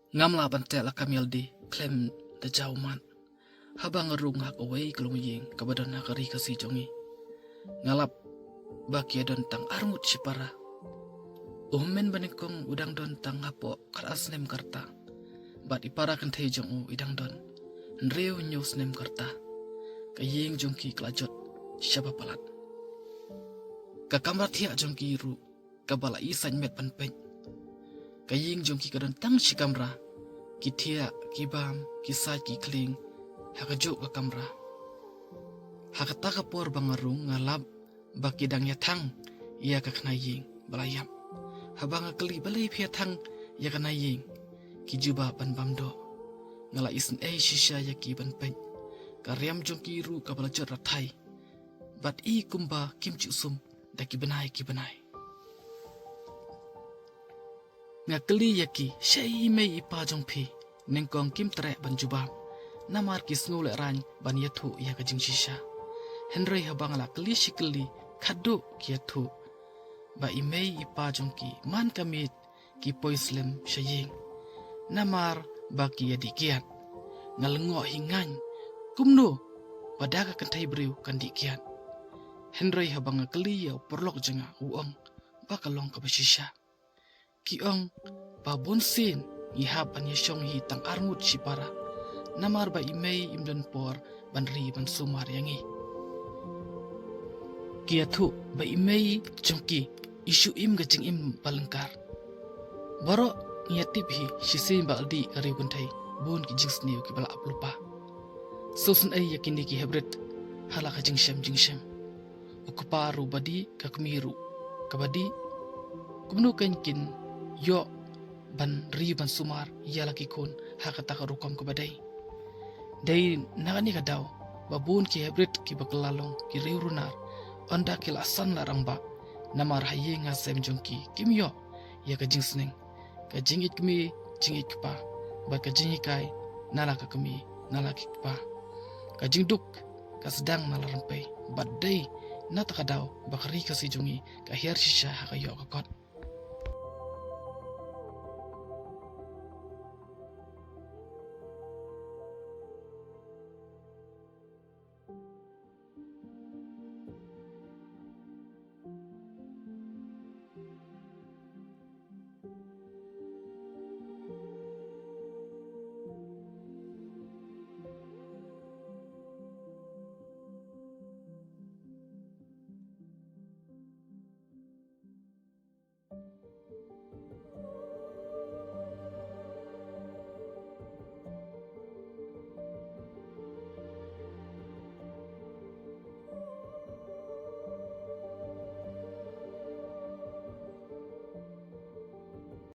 Ngamla bantel kamil di klem da jauman. Habang ngerung hak away kelung ying kabadon hakari kasi jongi. Ngalap baki don tang armut sipara. Uhmen banikong udang don tang hapo karasnem karta. Bat ipara kan thei jong u idang don. Nreu nyus nem karta. Kaying jongki kelajot siapa palat. Kakamrat hiak jongki ru kabala isan met panpeng. Kaying jongki kadon tang shikamra. Kitia, kibam, kisai ki kling. Hakajuk kakamra. Hakata kapor bangarung ngalap baki dang yatang ia kaknaying balayam. Habang akeli balay piatang ia kanaying kijuba pan bamdo. Ngala isen shisha yaki ban pen. Karyam jongki ru kabalajot ratai. Bat i kumba kim sum daki benai ki benai. Ngakeli yaki syai mei ipa jongpi nengkong kim trek ban jubam. Namar kisngu le rany ban yathu ia kajing shisha. Henry habang la keli shikeli kadu ki yathu. Ba imei ipa jongki man kamit ki poislem syaying. Namar baki yadikian. Ngalengok hingany. Kumno padaga kantai beriu kan dikian. Henry habang ngakeli yau perlok jenga uong bakalong kabashisha. Kiong babon sin ihap an yashong hi tang armut sipara. Namar ba imei imdan por banri ban sumar yangi. Kiathu ba imei jongki isu im gajing im balengkar. Baro ngiyatip hi shisim baldi kari guntai bun ki jings niu ki bala aplupa. Sosun ay yakini ki hebret hala ka jingshem. Ukuparu badi kakmiru kabadi kumnu kankin yo ban ri ban sumar yala ki kun hakata ka rukom kabadai. Dai nagani ka daw babun ki hebret ki baklalong ki riurunar onda ki lasan larang ba namar haye nga sem jongki kimyo ya ka jingsning ka jingit kmi jingit pa ba ka jingikai nala ka kmi nala ki pa ka jingduk ka sedang nalarampai badai na takadaw bakari kasi jongi ka hiar shisha hakayo ka kot.